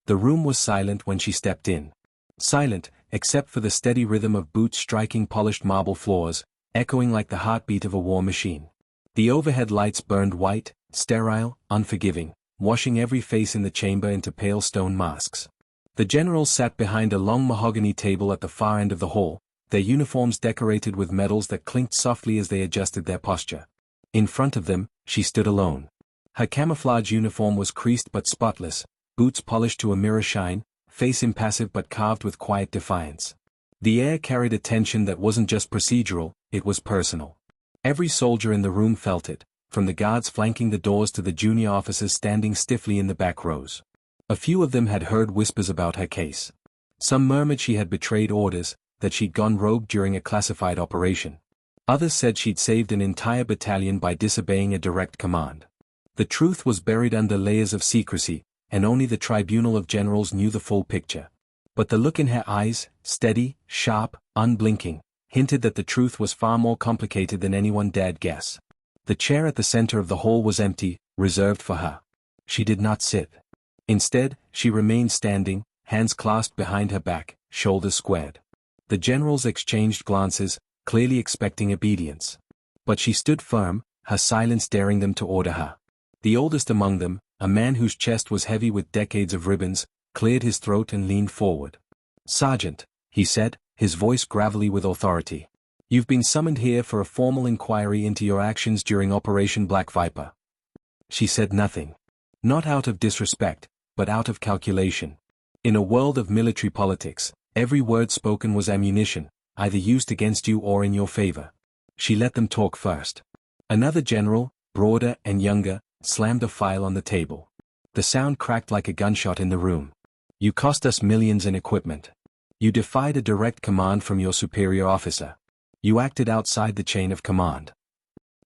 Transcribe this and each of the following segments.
The room was silent when she stepped in. Silent, except for the steady rhythm of boots striking polished marble floors, echoing like the heartbeat of a war machine. The overhead lights burned white, sterile, unforgiving, washing every face in the chamber into pale stone masks. The generals sat behind a long mahogany table at the far end of the hall, their uniforms decorated with medals that clinked softly as they adjusted their posture. In front of them, she stood alone. Her camouflage uniform was creased but spotless, boots polished to a mirror shine, face impassive but carved with quiet defiance. The air carried a tension that wasn't just procedural, it was personal. Every soldier in the room felt it, from the guards flanking the doors to the junior officers standing stiffly in the back rows. A few of them had heard whispers about her case. Some murmured she had betrayed orders, that she'd gone rogue during a classified operation. Others said she'd saved an entire battalion by disobeying a direct command. The truth was buried under layers of secrecy, and only the tribunal of generals knew the full picture. But the look in her eyes, steady, sharp, unblinking, hinted that the truth was far more complicated than anyone dared guess. The chair at the center of the hall was empty, reserved for her. She did not sit. Instead, she remained standing, hands clasped behind her back, shoulders squared. The generals exchanged glances, clearly expecting obedience. But she stood firm, her silence daring them to order her. The oldest among them, a man whose chest was heavy with decades of ribbons, cleared his throat and leaned forward. "Sergeant," he said, his voice gravelly with authority. "You've been summoned here for a formal inquiry into your actions during Operation Black Viper." She said nothing. Not out of disrespect, but out of calculation. In a world of military politics, every word spoken was ammunition, either used against you or in your favor. She let them talk first. Another general, broader and younger, slammed a file on the table. The sound cracked like a gunshot in the room. "You cost us millions in equipment. You defied a direct command from your superior officer. You acted outside the chain of command."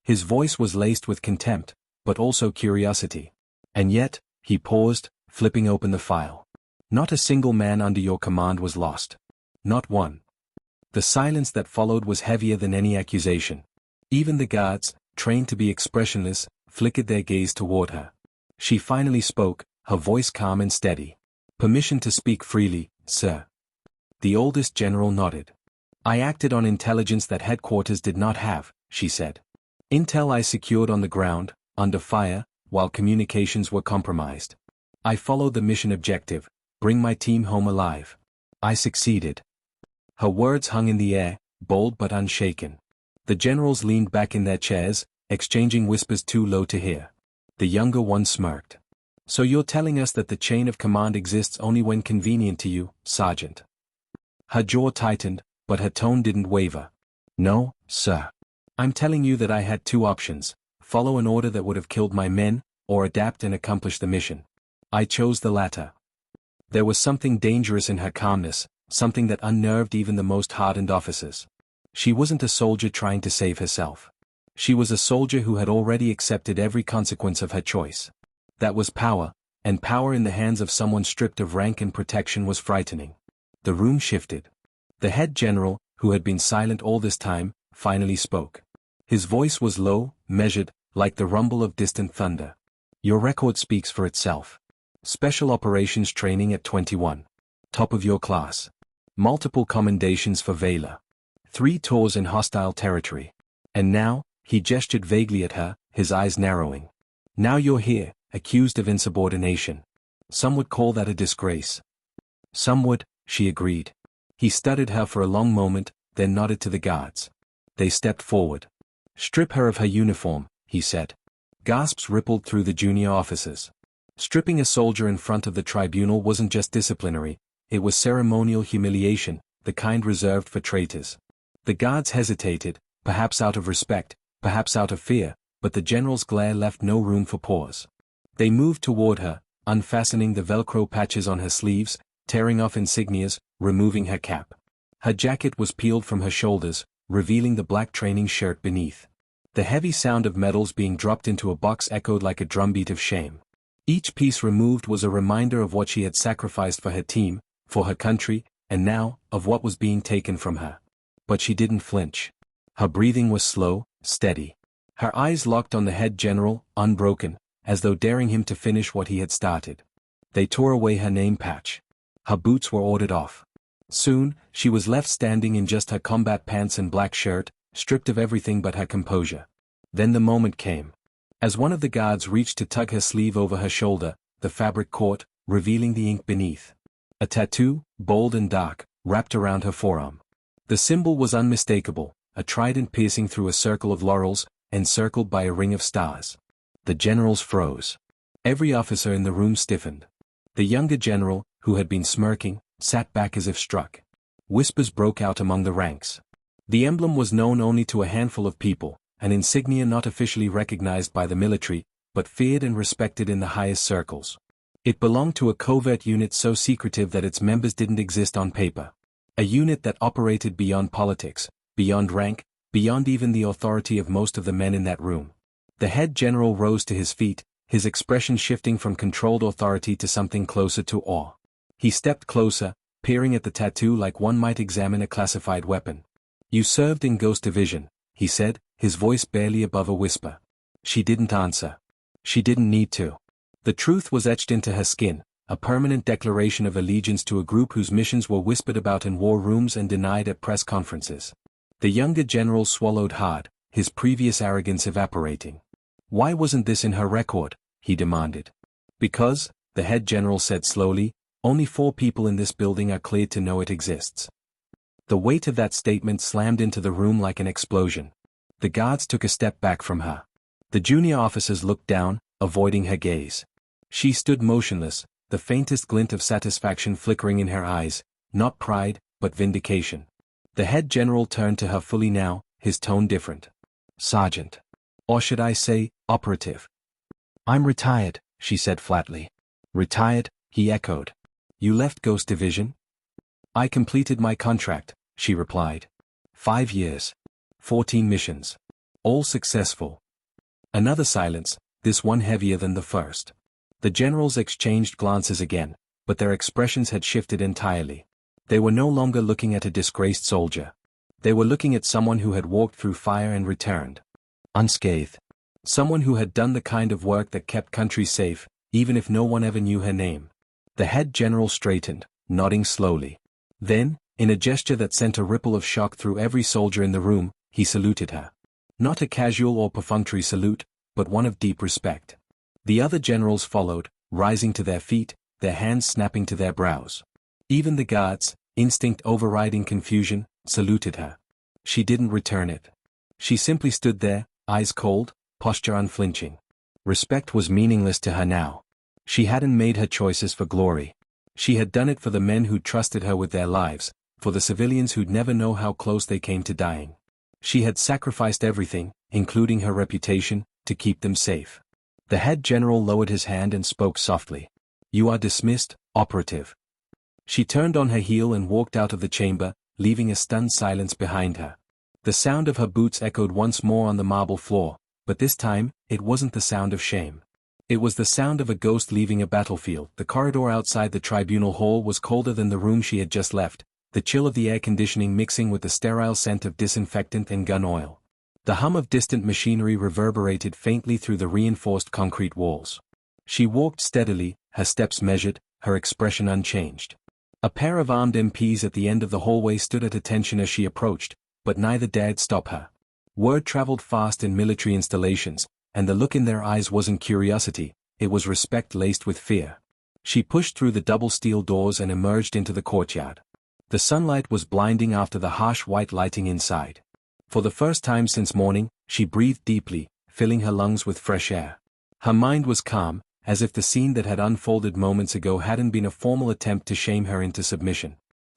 His voice was laced with contempt, but also curiosity. "And yet," he paused, flipping open the file. "Not a single man under your command was lost. Not one." The silence that followed was heavier than any accusation. Even the guards, trained to be expressionless, flickered their gaze toward her. She finally spoke, her voice calm and steady. "Permission to speak freely, sir." The oldest general nodded. "I acted on intelligence that headquarters did not have," she said. "Intel I secured on the ground, under fire, while communications were compromised. I followed the mission objective, bring my team home alive. I succeeded." Her words hung in the air, bold but unshaken. The generals leaned back in their chairs, exchanging whispers too low to hear. The younger one smirked. "So you're telling us that the chain of command exists only when convenient to you, Sergeant?" Her jaw tightened, but her tone didn't waver. "No, sir. I'm telling you that I had two options: follow an order that would have killed my men, or adapt and accomplish the mission. I chose the latter." There was something dangerous in her calmness, something that unnerved even the most hardened officers. She wasn't a soldier trying to save herself. She was a soldier who had already accepted every consequence of her choice. That was power, and power in the hands of someone stripped of rank and protection was frightening. The room shifted. The head general, who had been silent all this time, finally spoke. His voice was low, measured, like the rumble of distant thunder. "Your record speaks for itself. Special operations training at 21. Top of your class. Multiple commendations for valor. 3 tours in hostile territory. And now," he gestured vaguely at her, his eyes narrowing. "Now you're here, accused of insubordination. Some would call that a disgrace." "Some would," she agreed. He studied her for a long moment, then nodded to the guards. They stepped forward. "Strip her of her uniform," he said. Gasps rippled through the junior officers. Stripping a soldier in front of the tribunal wasn't just disciplinary, it was ceremonial humiliation, the kind reserved for traitors. The guards hesitated, perhaps out of respect, perhaps out of fear, but the general's glare left no room for pause. They moved toward her, unfastening the Velcro patches on her sleeves, tearing off insignias, removing her cap. Her jacket was peeled from her shoulders, revealing the black training shirt beneath. The heavy sound of medals being dropped into a box echoed like a drumbeat of shame. Each piece removed was a reminder of what she had sacrificed for her team, for her country, and now, of what was being taken from her. But she didn't flinch. Her breathing was slow, steady. Her eyes locked on the head general, unbroken, as though daring him to finish what he had started. They tore away her name patch. Her boots were ordered off. Soon, she was left standing in just her combat pants and black shirt, stripped of everything but her composure. Then the moment came. As one of the guards reached to tug her sleeve over her shoulder, the fabric caught, revealing the ink beneath. A tattoo, bold and dark, wrapped around her forearm. The symbol was unmistakable, a trident piercing through a circle of laurels, encircled by a ring of stars. The generals froze. Every officer in the room stiffened. The younger general, who had been smirking, sat back as if struck. Whispers broke out among the ranks. The emblem was known only to a handful of people, an insignia not officially recognized by the military, but feared and respected in the highest circles. It belonged to a covert unit so secretive that its members didn't exist on paper. A unit that operated beyond politics, beyond rank, beyond even the authority of most of the men in that room. The head general rose to his feet, his expression shifting from controlled authority to something closer to awe. He stepped closer, peering at the tattoo like one might examine a classified weapon. "You served in Ghost Division," he said, his voice barely above a whisper. She didn't answer. She didn't need to. The truth was etched into her skin, a permanent declaration of allegiance to a group whose missions were whispered about in war rooms and denied at press conferences. The younger general swallowed hard, his previous arrogance evaporating. "Why wasn't this in her record?" he demanded. "Because," the head general said slowly, "only 4 people in this building are cleared to know it exists." The weight of that statement slammed into the room like an explosion. The guards took a step back from her. The junior officers looked down, avoiding her gaze. She stood motionless, the faintest glint of satisfaction flickering in her eyes, not pride, but vindication. The head general turned to her fully now, his tone different. "Sergeant. Or should I say, operative?" "I'm retired," she said flatly. "Retired?" he echoed. "You left Ghost Division?" "I completed my contract," she replied. 5 years. 14 missions. All successful. Another silence, this one heavier than the first. The generals exchanged glances again, but their expressions had shifted entirely. They were no longer looking at a disgraced soldier. They were looking at someone who had walked through fire and returned unscathed. Someone who had done the kind of work that kept countries safe, even if no one ever knew her name. The head general straightened, nodding slowly. Then, in a gesture that sent a ripple of shock through every soldier in the room, he saluted her. Not a casual or perfunctory salute, but one of deep respect. The other generals followed, rising to their feet, their hands snapping to their brows. Even the guards, instinct overriding confusion, saluted her. She didn't return it. She simply stood there, eyes cold, posture unflinching. Respect was meaningless to her now. She hadn't made her choices for glory. She had done it for the men who'd trusted her with their lives, for the civilians who'd never know how close they came to dying. She had sacrificed everything, including her reputation, to keep them safe. The head general lowered his hand and spoke softly. "You are dismissed, operative." She turned on her heel and walked out of the chamber, leaving a stunned silence behind her. The sound of her boots echoed once more on the marble floor, but this time, it wasn't the sound of shame. It was the sound of a ghost leaving a battlefield. The corridor outside the tribunal hall was colder than the room she had just left, the chill of the air conditioning mixing with the sterile scent of disinfectant and gun oil. The hum of distant machinery reverberated faintly through the reinforced concrete walls. She walked steadily, her steps measured, her expression unchanged. A pair of armed MPs at the end of the hallway stood at attention as she approached, but neither dared stop her. Word traveled fast in military installations, and the look in their eyes wasn't curiosity, it was respect laced with fear. She pushed through the double steel doors and emerged into the courtyard. The sunlight was blinding after the harsh white lighting inside. For the first time since morning, she breathed deeply, filling her lungs with fresh air. Her mind was calm, as if the scene that had unfolded moments ago hadn't been a formal attempt to shame her into submission.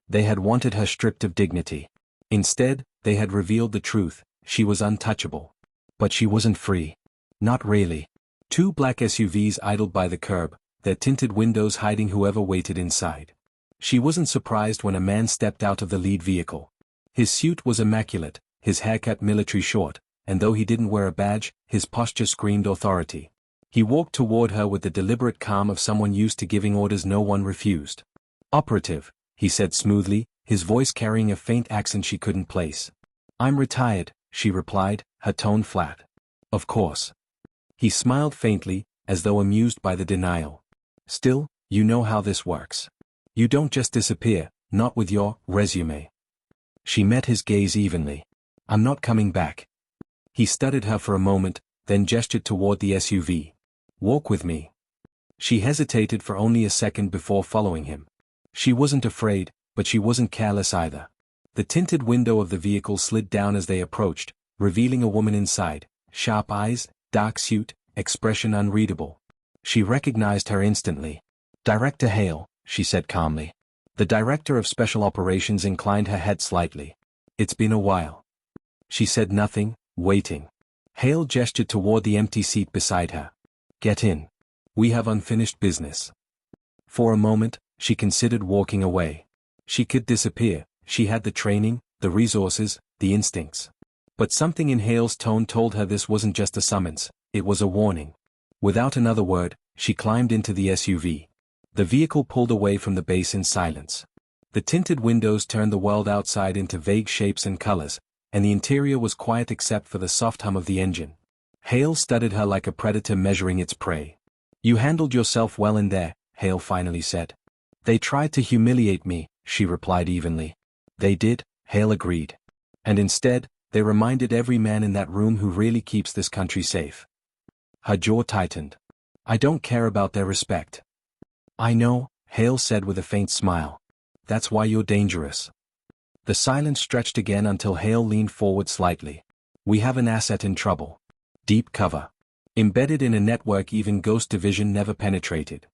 They had wanted her stripped of dignity. Instead, they had revealed the truth, she was untouchable. But she wasn't free. Not really. 2 black SUVs idled by the curb, their tinted windows hiding whoever waited inside. She wasn't surprised when a man stepped out of the lead vehicle. His suit was immaculate, his haircut military short, and though he didn't wear a badge, his posture screamed authority. He walked toward her with the deliberate calm of someone used to giving orders no one refused. "Operative," he said smoothly, his voice carrying a faint accent she couldn't place. "I'm retired," she replied, her tone flat. "Of course." He smiled faintly, as though amused by the denial. "Still, You know how this works. You don't just disappear, not with your resume. She met his gaze evenly. I'm not coming back. He studied her for a moment, then gestured toward the SUV. Walk with me. She hesitated for only a second before following him. She wasn't afraid, but she wasn't careless either. The tinted window of the vehicle slid down as they approached, revealing a woman inside, sharp eyes, dark suit, expression unreadable. She recognized her instantly. Director Hale, she said calmly. The director of special operations inclined her head slightly. It's been a while. She said nothing, waiting. Hale gestured toward the empty seat beside her. Get in. We have unfinished business. For a moment, she considered walking away. She could disappear, she had the training, the resources, the instincts. But something in Hale's tone told her this wasn't just a summons, it was a warning. Without another word, she climbed into the SUV. The vehicle pulled away from the base in silence. The tinted windows turned the world outside into vague shapes and colors, and the interior was quiet except for the soft hum of the engine. Hale studied her like a predator measuring its prey. You handled yourself well in there, Hale finally said. They tried to humiliate me, she replied evenly. They did, Hale agreed. And instead, they reminded every man in that room who really keeps this country safe. Her jaw tightened. I don't care about their respect. I know, Hale said with a faint smile. That's why you're dangerous. The silence stretched again until Hale leaned forward slightly. We have an asset in trouble. Deep cover. Embedded in a network even Ghost Division never penetrated.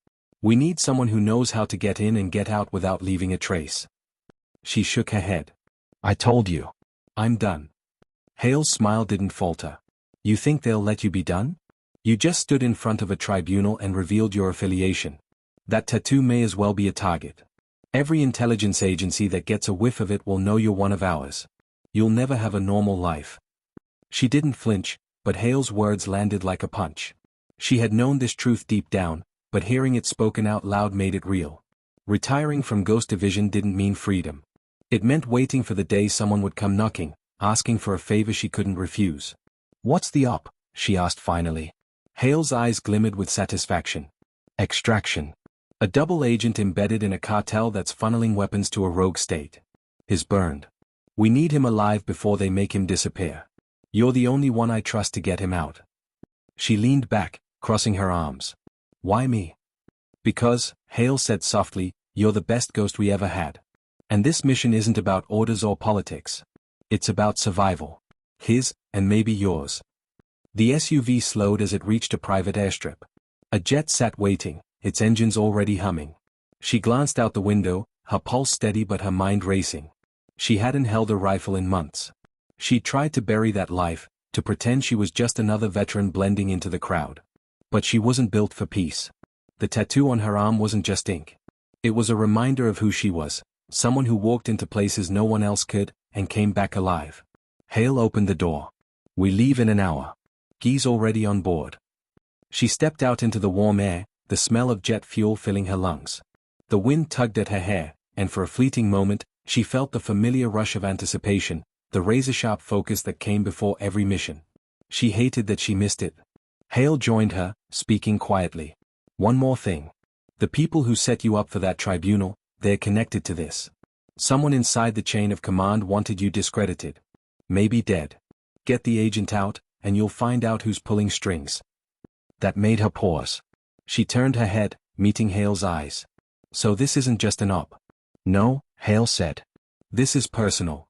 We need someone who knows how to get in and get out without leaving a trace. She shook her head. I told you. I'm done. Hale's smile didn't falter. You think they'll let you be done? You just stood in front of a tribunal and revealed your affiliation. That tattoo may as well be a target. Every intelligence agency that gets a whiff of it will know you're one of ours. You'll never have a normal life. She didn't flinch, but Hale's words landed like a punch. She had known this truth deep down, but hearing it spoken out loud made it real. Retiring from Ghost Division didn't mean freedom. It meant waiting for the day someone would come knocking, asking for a favor she couldn't refuse. What's the up? She asked finally. Hale's eyes glimmered with satisfaction. Extraction. A double agent embedded in a cartel that's funneling weapons to a rogue state. He's burned. We need him alive before they make him disappear. You're the only one I trust to get him out. She leaned back, crossing her arms. Why me? Because, Hale said softly, you're the best ghost we ever had. And this mission isn't about orders or politics. It's about survival. His, and maybe yours. The SUV slowed as it reached a private airstrip. A jet sat waiting, its engines already humming. She glanced out the window, her pulse steady but her mind racing. She hadn't held a rifle in months. She tried to bury that life, to pretend she was just another veteran blending into the crowd. But she wasn't built for peace. The tattoo on her arm wasn't just ink. It was a reminder of who she was, someone who walked into places no one else could, and came back alive. Hale opened the door. We leave in an hour. Guy's already on board. She stepped out into the warm air, the smell of jet fuel filling her lungs. The wind tugged at her hair, and for a fleeting moment, she felt the familiar rush of anticipation, the razor-sharp focus that came before every mission. She hated that she missed it. Hale joined her, speaking quietly. One more thing. The people who set you up for that tribunal, they're connected to this. Someone inside the chain of command wanted you discredited. Maybe dead. Get the agent out, and you'll find out who's pulling strings. That made her pause. She turned her head, meeting Hale's eyes. So this isn't just an op. No, Hale said. This is personal.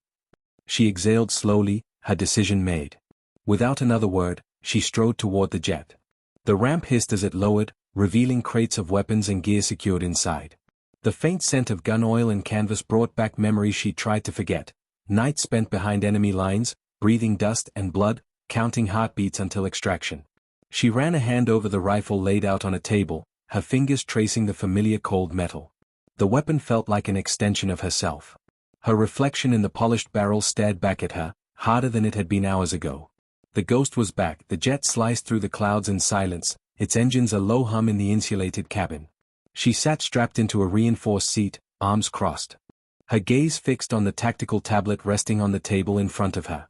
She exhaled slowly, her decision made. Without another word, she strode toward the jet. The ramp hissed as it lowered, revealing crates of weapons and gear secured inside. The faint scent of gun oil and canvas brought back memories she tried to forget. Nights spent behind enemy lines, breathing dust and blood, counting heartbeats until extraction. She ran a hand over the rifle laid out on a table, her fingers tracing the familiar cold metal. The weapon felt like an extension of herself. Her reflection in the polished barrel stared back at her, harder than it had been hours ago. The ghost was back, the jet sliced through the clouds in silence, its engines a low hum in the insulated cabin. She sat strapped into a reinforced seat, arms crossed. Her gaze fixed on the tactical tablet resting on the table in front of her.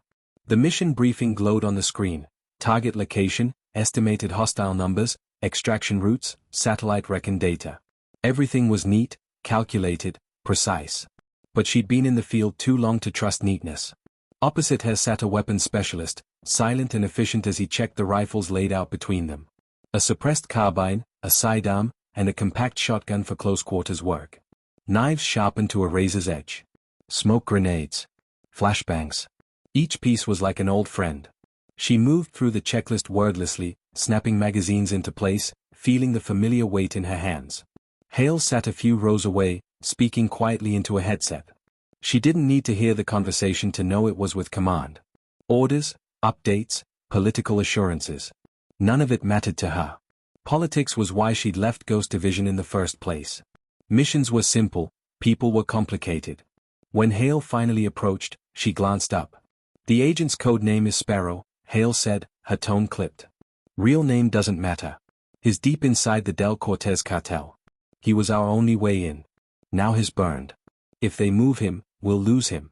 The mission briefing glowed on the screen. Target location, estimated hostile numbers, extraction routes, satellite recon data. Everything was neat, calculated, precise. But she'd been in the field too long to trust neatness. Opposite her sat a weapons specialist, silent and efficient as he checked the rifles laid out between them. A suppressed carbine, a sidearm, and a compact shotgun for close quarters work. Knives sharpened to a razor's edge. Smoke grenades. Flashbangs. Each piece was like an old friend. She moved through the checklist wordlessly, snapping magazines into place, feeling the familiar weight in her hands. Hale sat a few rows away, speaking quietly into a headset. She didn't need to hear the conversation to know it was with command. Orders, updates, political assurances. None of it mattered to her. Politics was why she'd left Ghost Division in the first place. Missions were simple, people were complicated. When Hale finally approached, she glanced up. The agent's code name is Sparrow, Hale said, her tone clipped. Real name doesn't matter. He's deep inside the Del Cortez cartel. He was our only way in. Now he's burned. If they move him, we'll lose him.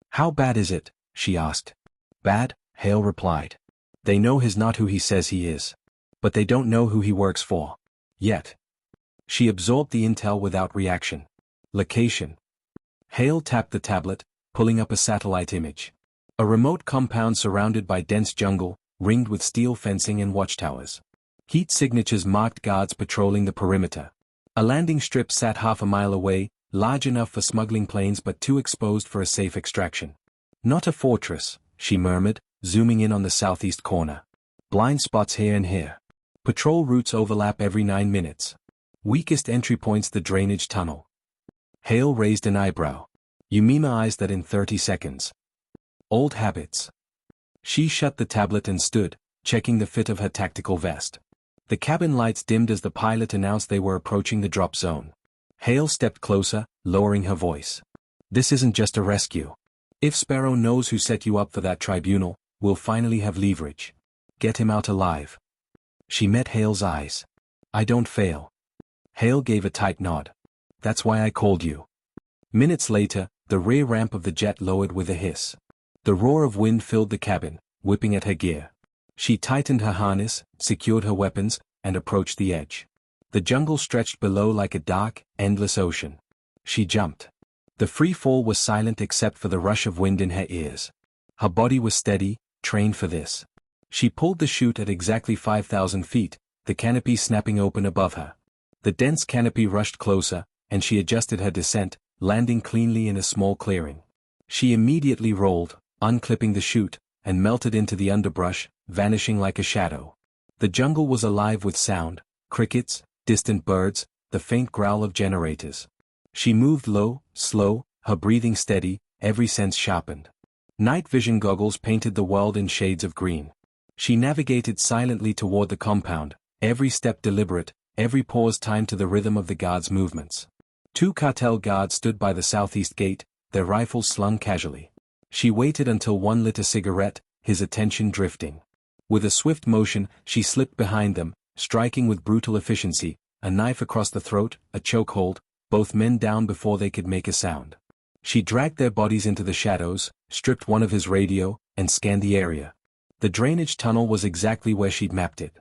How bad is it? She asked. Bad, Hale replied. They know he's not who he says he is. But they don't know who he works for. Yet. She absorbed the intel without reaction. Location. Hale tapped the tablet, pulling up a satellite image. A remote compound surrounded by dense jungle, ringed with steel fencing and watchtowers. Heat signatures marked guards patrolling the perimeter. A landing strip sat half a mile away, large enough for smuggling planes but too exposed for a safe extraction. Not a fortress, she murmured, zooming in on the southeast corner. Blind spots here and here. Patrol routes overlap every 9 minutes. Weakest entry points the drainage tunnel. Hale raised an eyebrow. You memorize that in 30 seconds. Old habits. She shut the tablet and stood, checking the fit of her tactical vest. The cabin lights dimmed as the pilot announced they were approaching the drop zone. Hale stepped closer, lowering her voice. This isn't just a rescue. If Sparrow knows who set you up for that tribunal, we'll finally have leverage. Get him out alive. She met Hale's eyes. I don't fail. Hale gave a tight nod. That's why I called you. Minutes later, the rear ramp of the jet lowered with a hiss. The roar of wind filled the cabin, whipping at her gear. She tightened her harness, secured her weapons, and approached the edge. The jungle stretched below like a dark, endless ocean. She jumped. The free fall was silent except for the rush of wind in her ears. Her body was steady, trained for this. She pulled the chute at exactly 5,000 feet, the canopy snapping open above her. The dense canopy rushed closer, and she adjusted her descent, landing cleanly in a small clearing. She immediately rolled, unclipping the chute, and melted into the underbrush, vanishing like a shadow. The jungle was alive with sound, crickets, distant birds, the faint growl of generators. She moved low, slow, her breathing steady, every sense sharpened. Night vision goggles painted the world in shades of green. She navigated silently toward the compound, every step deliberate, every pause timed to the rhythm of the guards' movements. 2 cartel guards stood by the southeast gate, their rifles slung casually. She waited until one lit a cigarette, his attention drifting. With a swift motion, she slipped behind them, striking with brutal efficiency, a knife across the throat, a chokehold, both men down before they could make a sound. She dragged their bodies into the shadows, stripped one of his radio, and scanned the area. The drainage tunnel was exactly where she'd mapped it.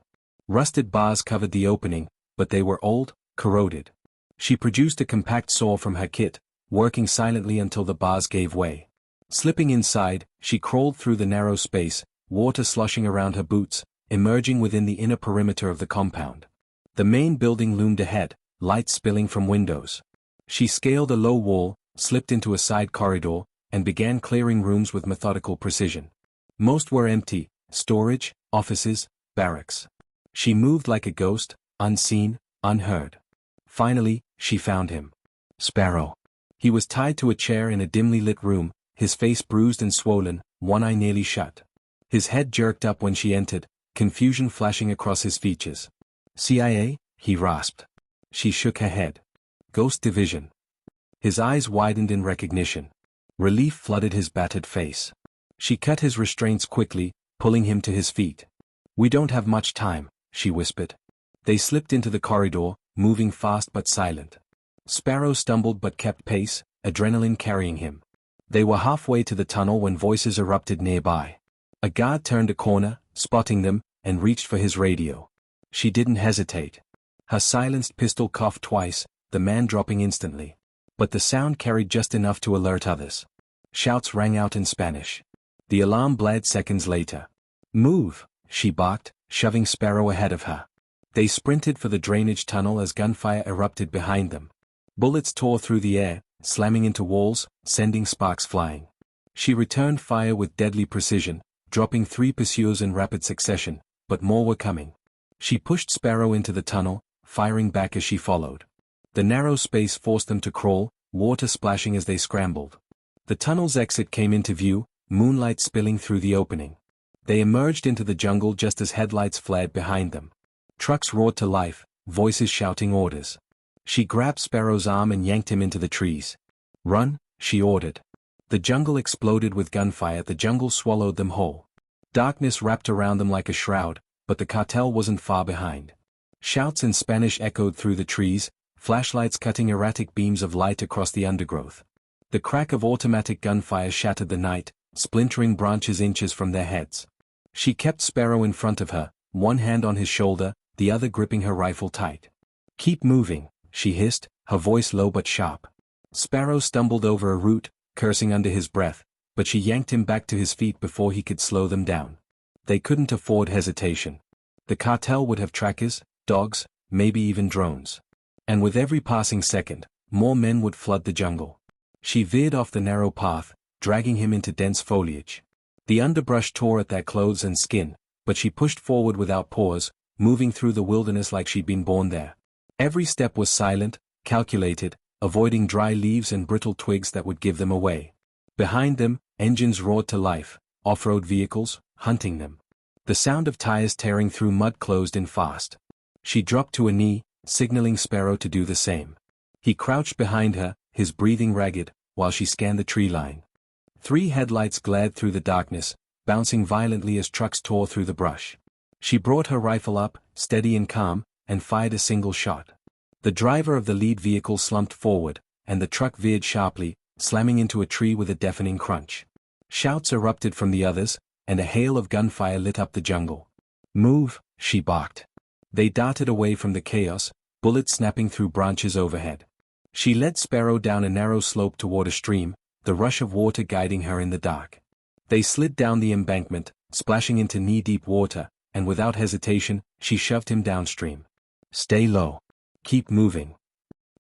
Rusted bars covered the opening, but they were old, corroded. She produced a compact saw from her kit, working silently until the bars gave way. Slipping inside, she crawled through the narrow space, water sloshing around her boots, emerging within the inner perimeter of the compound. The main building loomed ahead, light spilling from windows. She scaled a low wall, slipped into a side corridor, and began clearing rooms with methodical precision. Most were empty, storage, offices, barracks. She moved like a ghost, unseen, unheard. Finally, she found him. Sparrow. He was tied to a chair in a dimly lit room, his face bruised and swollen, one eye nearly shut. His head jerked up when she entered, confusion flashing across his features. CIA? He rasped. She shook her head. Ghost Division. His eyes widened in recognition. Relief flooded his battered face. She cut his restraints quickly, pulling him to his feet. We don't have much time, she whispered. They slipped into the corridor, moving fast but silent. Sparrow stumbled but kept pace, adrenaline carrying him. They were halfway to the tunnel when voices erupted nearby. A guard turned a corner, spotting them, and reached for his radio. She didn't hesitate. Her silenced pistol coughed twice, the man dropping instantly. But the sound carried just enough to alert others. Shouts rang out in Spanish. The alarm blared seconds later. "Move!" she barked, shoving Sparrow ahead of her. They sprinted for the drainage tunnel as gunfire erupted behind them. Bullets tore through the air, slamming into walls, sending sparks flying. She returned fire with deadly precision, dropping 3 pursuers in rapid succession, but more were coming. She pushed Sparrow into the tunnel, firing back as she followed. The narrow space forced them to crawl, water splashing as they scrambled. The tunnel's exit came into view, moonlight spilling through the opening. They emerged into the jungle just as headlights flared behind them. Trucks roared to life, voices shouting orders. She grabbed Sparrow's arm and yanked him into the trees. "Run," she ordered. The jungle exploded with gunfire. The jungle swallowed them whole. Darkness wrapped around them like a shroud, but the cartel wasn't far behind. Shouts in Spanish echoed through the trees, flashlights cutting erratic beams of light across the undergrowth. The crack of automatic gunfire shattered the night, splintering branches inches from their heads. She kept Sparrow in front of her, one hand on his shoulder, the other gripping her rifle tight. "Keep moving," she hissed, her voice low but sharp. Sparrow stumbled over a root, cursing under his breath, but she yanked him back to his feet before he could slow them down. They couldn't afford hesitation. The cartel would have trackers, dogs, maybe even drones. And with every passing second, more men would flood the jungle. She veered off the narrow path, dragging him into dense foliage. The underbrush tore at their clothes and skin, but she pushed forward without pause, moving through the wilderness like she'd been born there. Every step was silent, calculated, avoiding dry leaves and brittle twigs that would give them away. Behind them, engines roared to life, off-road vehicles, hunting them. The sound of tires tearing through mud closed in fast. She dropped to a knee, signaling Sparrow to do the same. He crouched behind her, his breathing ragged, while she scanned the tree line. 3 headlights glared through the darkness, bouncing violently as trucks tore through the brush. She brought her rifle up, steady and calm, and fired a single shot. The driver of the lead vehicle slumped forward, and the truck veered sharply, slamming into a tree with a deafening crunch. Shouts erupted from the others, and a hail of gunfire lit up the jungle. "Move," she barked. They darted away from the chaos, bullets snapping through branches overhead. She led Sparrow down a narrow slope toward a stream, the rush of water guiding her in the dark. They slid down the embankment, splashing into knee-deep water, and without hesitation, she shoved him downstream. "Stay low. Keep moving."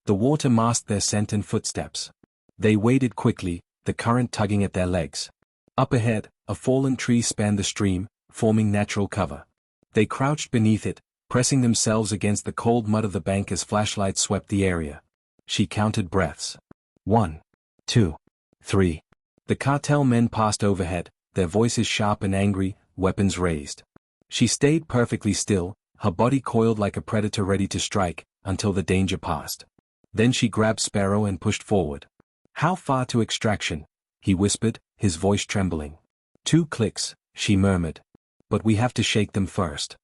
The water masked their scent and footsteps. They waded quickly, the current tugging at their legs. Up ahead, a fallen tree spanned the stream, forming natural cover. They crouched beneath it, pressing themselves against the cold mud of the bank as flashlights swept the area. She counted breaths. 1, 2, 3. The cartel men passed overhead, their voices sharp and angry, weapons raised. She stayed perfectly still, her body coiled like a predator ready to strike, until the danger passed. Then she grabbed Sparrow and pushed forward. "How far to extraction?" he whispered, his voice trembling. 2 clicks, she murmured. "But we have to shake them first."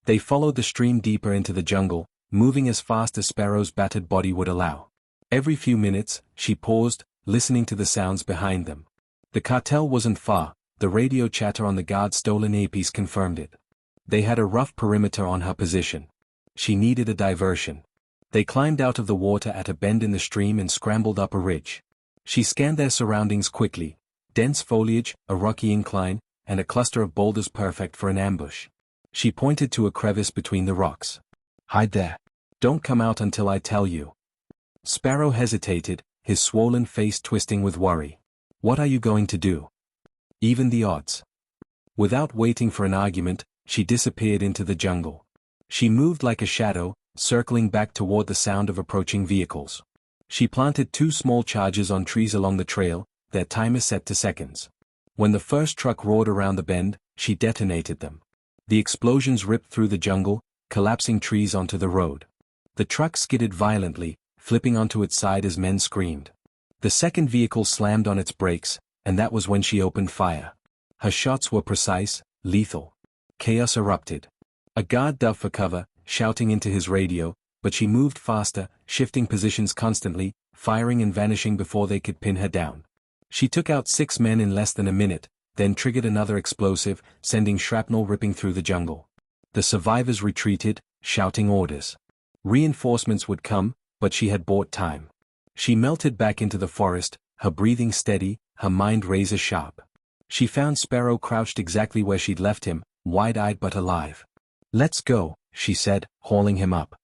They followed the stream deeper into the jungle, moving as fast as Sparrow's battered body would allow. Every few minutes, she paused, listening to the sounds behind them. The cartel wasn't far, the radio chatter on the guard's stolen earpiece confirmed it. They had a rough perimeter on her position. She needed a diversion. They climbed out of the water at a bend in the stream and scrambled up a ridge. She scanned their surroundings quickly: dense foliage, a rocky incline, and a cluster of boulders perfect for an ambush. She pointed to a crevice between the rocks. "Hide there. Don't come out until I tell you." Sparrow hesitated, his swollen face twisting with worry. "What are you going to do? Even the odds." Without waiting for an argument, she disappeared into the jungle. She moved like a shadow, circling back toward the sound of approaching vehicles. She planted 2 small charges on trees along the trail, their timer set to seconds. When the first truck roared around the bend, she detonated them. The explosions ripped through the jungle, collapsing trees onto the road. The truck skidded violently, flipping onto its side as men screamed. The second vehicle slammed on its brakes, and that was when she opened fire. Her shots were precise, lethal. Chaos erupted. A guard dove for cover, shouting into his radio, but she moved faster, shifting positions constantly, firing and vanishing before they could pin her down. She took out 6 men in less than a minute, then triggered another explosive, sending shrapnel ripping through the jungle. The survivors retreated, shouting orders. Reinforcements would come, but she had bought time. She melted back into the forest, her breathing steady, her mind razor sharp. She found Sparrow crouched exactly where she'd left him, wide-eyed but alive. "Let's go," she said, hauling him up.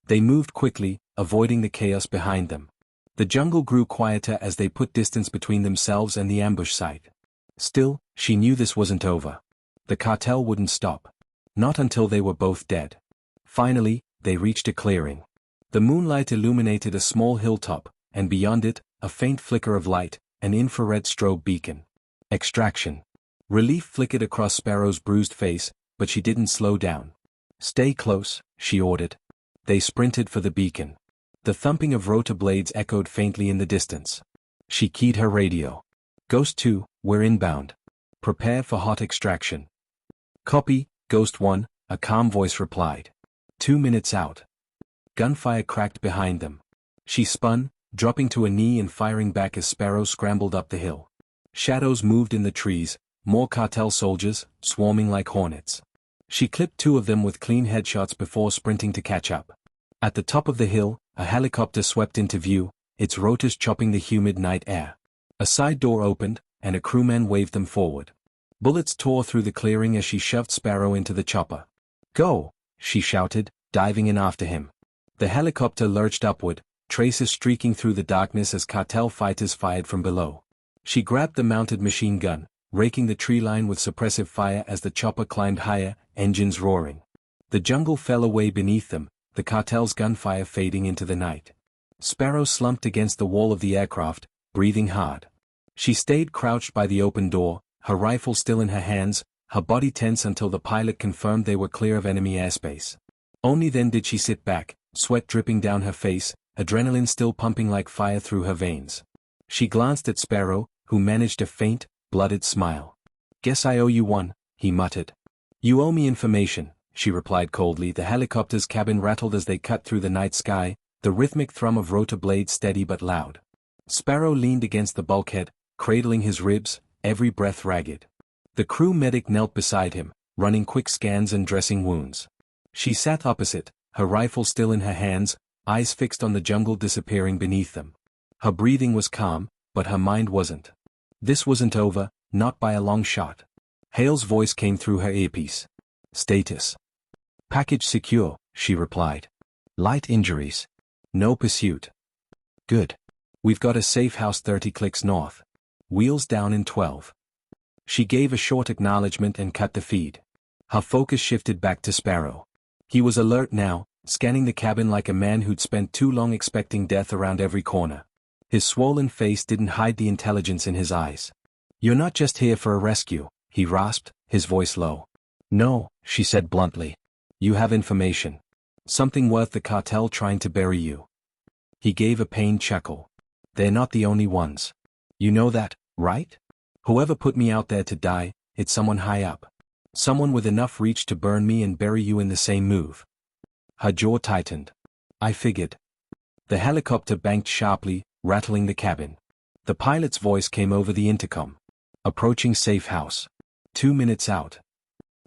They moved quickly, avoiding the chaos behind them. The jungle grew quieter as they put distance between themselves and the ambush site. Still, she knew this wasn't over. The cartel wouldn't stop. Not until they were both dead. Finally, they reached a clearing. The moonlight illuminated a small hilltop, and beyond it, a faint flicker of light, an infrared strobe beacon. Extraction. Relief flickered across Sparrow's bruised face, but she didn't slow down. "Stay close," she ordered. They sprinted for the beacon. The thumping of rotor blades echoed faintly in the distance. She keyed her radio. "Ghost 2, we're inbound. Prepare for hot extraction." "Copy, Ghost 1, a calm voice replied. 2 minutes out. Gunfire cracked behind them. She spun, dropping to a knee and firing back as Sparrow scrambled up the hill. Shadows moved in the trees, more cartel soldiers, swarming like hornets. She clipped 2 of them with clean headshots before sprinting to catch up. At the top of the hill, a helicopter swept into view, its rotors chopping the humid night air. A side door opened, and a crewman waved them forward. Bullets tore through the clearing as she shoved Sparrow into the chopper. "Go!" she shouted, diving in after him. The helicopter lurched upward, traces streaking through the darkness as cartel fighters fired from below. She grabbed the mounted machine gun, raking the tree line with suppressive fire as the chopper climbed higher, engines roaring. The jungle fell away beneath them, the cartel's gunfire fading into the night. Sparrow slumped against the wall of the aircraft, breathing hard. She stayed crouched by the open door, her rifle still in her hands, her body tense until the pilot confirmed they were clear of enemy airspace. Only then did she sit back, sweat dripping down her face, adrenaline still pumping like fire through her veins. She glanced at Sparrow, who managed a faint, blooded smile. "Guess I owe you one," he muttered. "You owe me information," she replied coldly. The helicopter's cabin rattled as they cut through the night sky, the rhythmic thrum of rotor blades steady but loud. Sparrow leaned against the bulkhead, cradling his ribs, every breath ragged. The crew medic knelt beside him, running quick scans and dressing wounds. She sat opposite, her rifle still in her hands, eyes fixed on the jungle disappearing beneath them. Her breathing was calm, but her mind wasn't. This wasn't over, not by a long shot. Hale's voice came through her earpiece. "Status. Package secure," she replied. "Light injuries. No pursuit." "Good. We've got a safe house 30 clicks north. Wheels down in 12. She gave a short acknowledgement and cut the feed. Her focus shifted back to Sparrow. He was alert now, scanning the cabin like a man who'd spent too long expecting death around every corner. His swollen face didn't hide the intelligence in his eyes. "You're not just here for a rescue," he rasped, his voice low. "No," she said bluntly. "You have information. Something worth the cartel trying to bury you." He gave a pained chuckle. "They're not the only ones. You know that, right? Whoever put me out there to die, it's someone high up. Someone with enough reach to burn me and bury you in the same move." Her jaw tightened. "I figured." The helicopter banked sharply, rattling the cabin. The pilot's voice came over the intercom. "Approaching safe house. 2 minutes out."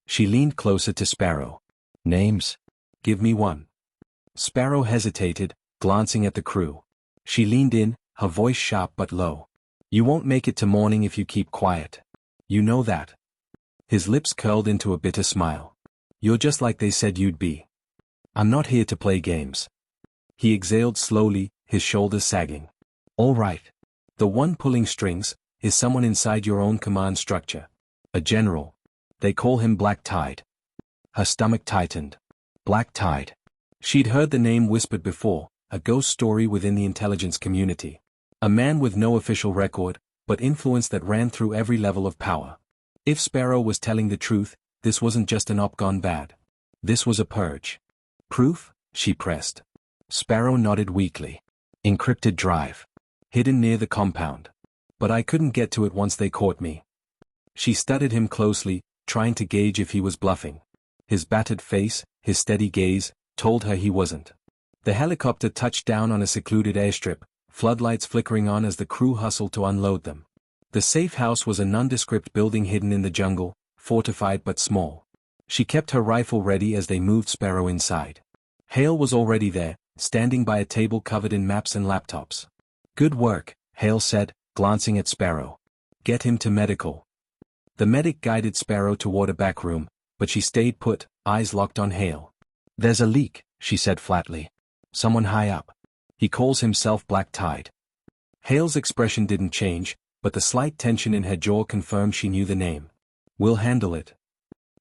She leaned closer to Sparrow. "Names? Give me one." Sparrow hesitated, glancing at the crew. She leaned in, her voice sharp but low. "You won't make it to morning if you keep quiet. You know that." His lips curled into a bitter smile. "You're just like they said you'd be. I'm not here to play games." He exhaled slowly, his shoulders sagging. "All right. The one pulling strings is someone inside your own command structure. A general. They call him Black Tide." Her stomach tightened. Black Tide. She'd heard the name whispered before, a ghost story within the intelligence community. A man with no official record, but influence that ran through every level of power. If Sparrow was telling the truth, this wasn't just an op gone bad. This was a purge. "Proof?" she pressed. Sparrow nodded weakly. "Encrypted drive. Hidden near the compound. But I couldn't get to it once they caught me." She studied him closely, trying to gauge if he was bluffing. His battered face, his steady gaze, told her he wasn't. The helicopter touched down on a secluded airstrip, floodlights flickering on as the crew hustled to unload them. The safe house was a nondescript building hidden in the jungle, fortified but small. She kept her rifle ready as they moved Sparrow inside. Hale was already there, standing by a table covered in maps and laptops. "Good work," Hale said, glancing at Sparrow. "Get him to medical." The medic guided Sparrow toward a back room, but she stayed put, eyes locked on Hale. "There's a leak," she said flatly. "Someone high up. He calls himself Black Tide." Hale's expression didn't change, but the slight tension in her jaw confirmed she knew the name. "We'll handle it."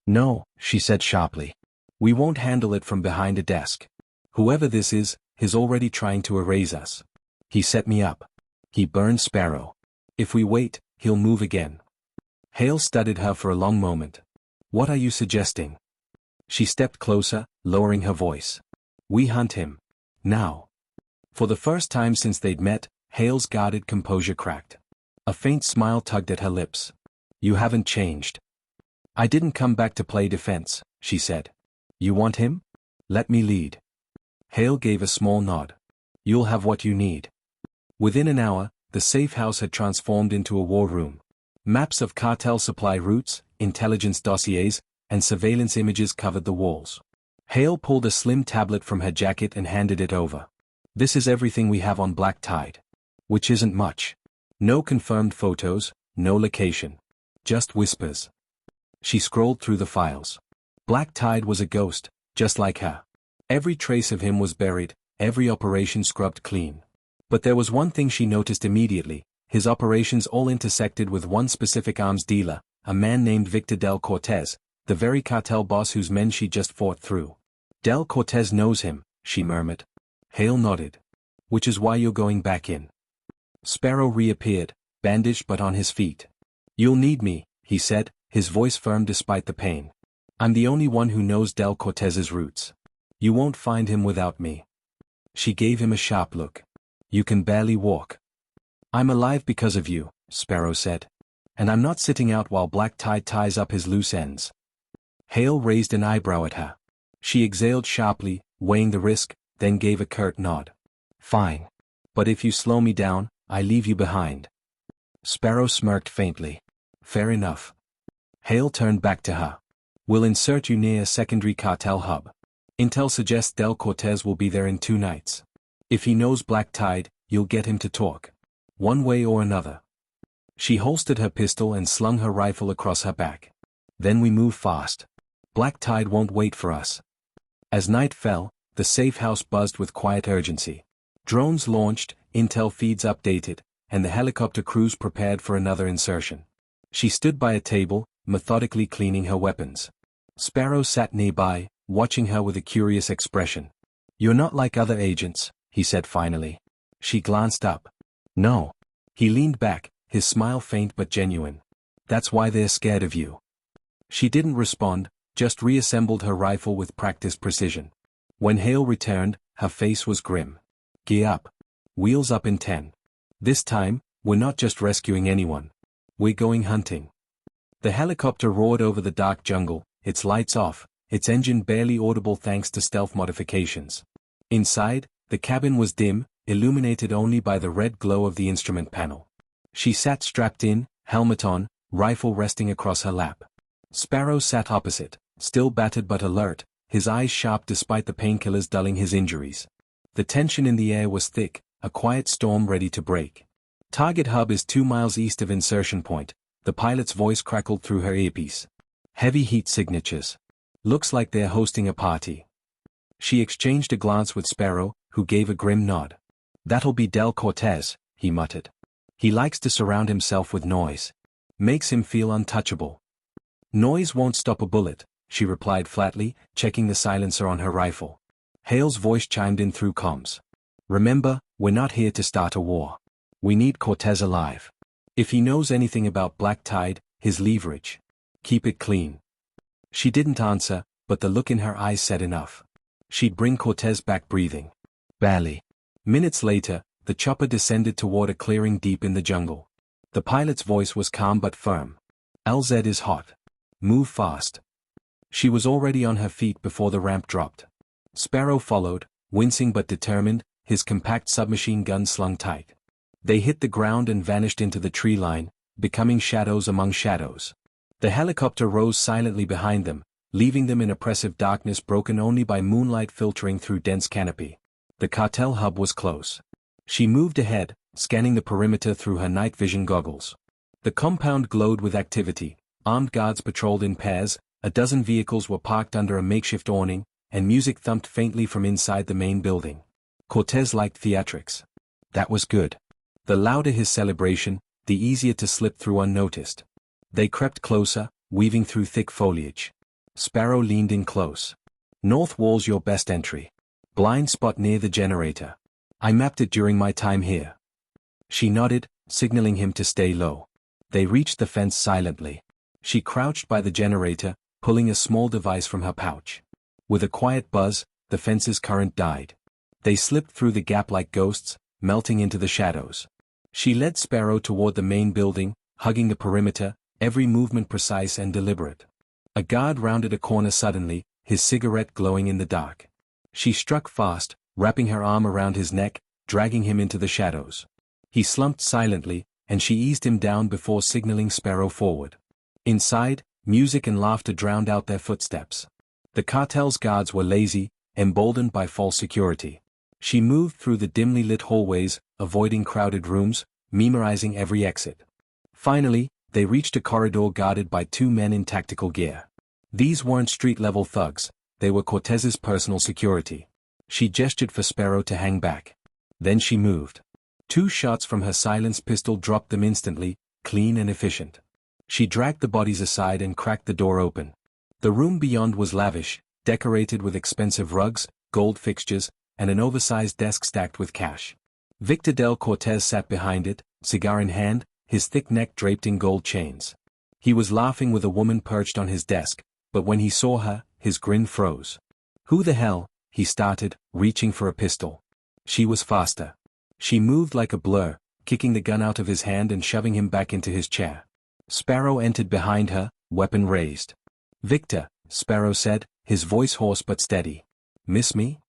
"No," she said sharply. "We won't handle it from behind a desk. Whoever this is already trying to erase us. He set me up. He burned Sparrow. If we wait, he'll move again." Hale studied her for a long moment. "What are you suggesting?" She stepped closer, lowering her voice. "We hunt him. Now." For the first time since they'd met, Hale's guarded composure cracked. A faint smile tugged at her lips. "You haven't changed." "I didn't come back to play defense," she said. "You want him? Let me lead." Hale gave a small nod. "You'll have what you need." Within an hour, the safe house had transformed into a war room. Maps of cartel supply routes, intelligence dossiers, and surveillance images covered the walls. Hale pulled a slim tablet from her jacket and handed it over. "This is everything we have on Black Tide." Which isn't much. No confirmed photos, no location. Just whispers. She scrolled through the files. Black Tide was a ghost, just like her. Every trace of him was buried, every operation scrubbed clean. But there was one thing she noticed immediately: his operations all intersected with one specific arms dealer, a man named Victor Del Cortez, the very cartel boss whose men she just fought through. "Del Cortez knows him," she murmured. Hale nodded. "Which is why you're going back in." Sparrow reappeared, bandaged but on his feet. "You'll need me," he said, his voice firm despite the pain. "I'm the only one who knows Del Cortez's roots. You won't find him without me." She gave him a sharp look. "You can barely walk." "I'm alive because of you," Sparrow said. "And I'm not sitting out while Black Tide ties up his loose ends." Hale raised an eyebrow at her. She exhaled sharply, weighing the risk, then gave a curt nod. "Fine. But if you slow me down, I leave you behind." Sparrow smirked faintly. "Fair enough." Hale turned back to her. "We'll insert you near a secondary cartel hub. Intel suggests Del Cortez will be there in 2 nights. If he knows Black Tide, you'll get him to talk. One way or another." She holstered her pistol and slung her rifle across her back. "Then we move fast. Black Tide won't wait for us." As night fell, the safe house buzzed with quiet urgency. Drones launched, intel feeds updated, and the helicopter crews prepared for another insertion. She stood by a table, methodically cleaning her weapons. Sparrow sat nearby, watching her with a curious expression. "You're not like other agents," he said finally. She glanced up. "No." He leaned back, his smile faint but genuine. "That's why they're scared of you." She didn't respond, just reassembled her rifle with practiced precision. When Hale returned, her face was grim. "Gear up. Wheels up in 10. This time, we're not just rescuing anyone. We're going hunting." The helicopter roared over the dark jungle, its lights off, its engine barely audible thanks to stealth modifications. Inside, the cabin was dim, illuminated only by the red glow of the instrument panel. She sat strapped in, helmet on, rifle resting across her lap. Sparrow sat opposite, still battered but alert, his eyes sharp despite the painkillers dulling his injuries. The tension in the air was thick, a quiet storm ready to break. "Target hub is 2 miles east of insertion point," the pilot's voice crackled through her earpiece. "Heavy heat signatures. Looks like they're hosting a party." She exchanged a glance with Sparrow, who gave a grim nod. "That'll be Del Cortez," he muttered. "He likes to surround himself with noise. Makes him feel untouchable." "Noise won't stop a bullet," she replied flatly, checking the silencer on her rifle. Hale's voice chimed in through comms. "Remember, we're not here to start a war. We need Cortez alive. If he knows anything about Black Tide, his leverage. Keep it clean." She didn't answer, but the look in her eyes said enough. She'd bring Cortez back breathing. Barely. Minutes later, the chopper descended toward a clearing deep in the jungle. The pilot's voice was calm but firm. "LZ is hot. Move fast." She was already on her feet before the ramp dropped. Sparrow followed, wincing but determined, his compact submachine gun slung tight. They hit the ground and vanished into the tree line, becoming shadows among shadows. The helicopter rose silently behind them, leaving them in oppressive darkness broken only by moonlight filtering through dense canopy. The cartel hub was close. She moved ahead, scanning the perimeter through her night vision goggles. The compound glowed with activity. Armed guards patrolled in pairs, a dozen vehicles were parked under a makeshift awning, and music thumped faintly from inside the main building. Cortez liked theatrics. That was good. The louder his celebration, the easier to slip through unnoticed. They crept closer, weaving through thick foliage. Sparrow leaned in close. North wall's your best entry. Blind spot near the generator. I mapped it during my time here. She nodded, signaling him to stay low. They reached the fence silently. She crouched by the generator, pulling a small device from her pouch. With a quiet buzz, the fence's current died. They slipped through the gap like ghosts, melting into the shadows. She led Sparrow toward the main building, hugging the perimeter, every movement precise and deliberate. A guard rounded a corner suddenly, his cigarette glowing in the dark. She struck fast, wrapping her arm around his neck, dragging him into the shadows. He slumped silently, and she eased him down before signaling Sparrow forward. Inside, music and laughter drowned out their footsteps. The cartel's guards were lazy, emboldened by false security. She moved through the dimly lit hallways, avoiding crowded rooms, memorizing every exit. Finally, they reached a corridor guarded by two men in tactical gear. These weren't street-level thugs, they were Cortez's personal security. She gestured for Sparrow to hang back. Then she moved. 2 shots from her silenced pistol dropped them instantly, clean and efficient. She dragged the bodies aside and cracked the door open. The room beyond was lavish, decorated with expensive rugs, gold fixtures, and an oversized desk stacked with cash. Victor Del Cortez sat behind it, cigar in hand, his thick neck draped in gold chains. He was laughing with a woman perched on his desk, but when he saw her, his grin froze. "Who the hell?" he started, reaching for a pistol. She was faster. She moved like a blur, kicking the gun out of his hand and shoving him back into his chair. Sparrow entered behind her, weapon raised. "Victor," Sparrow said, his voice hoarse but steady. "Miss me?"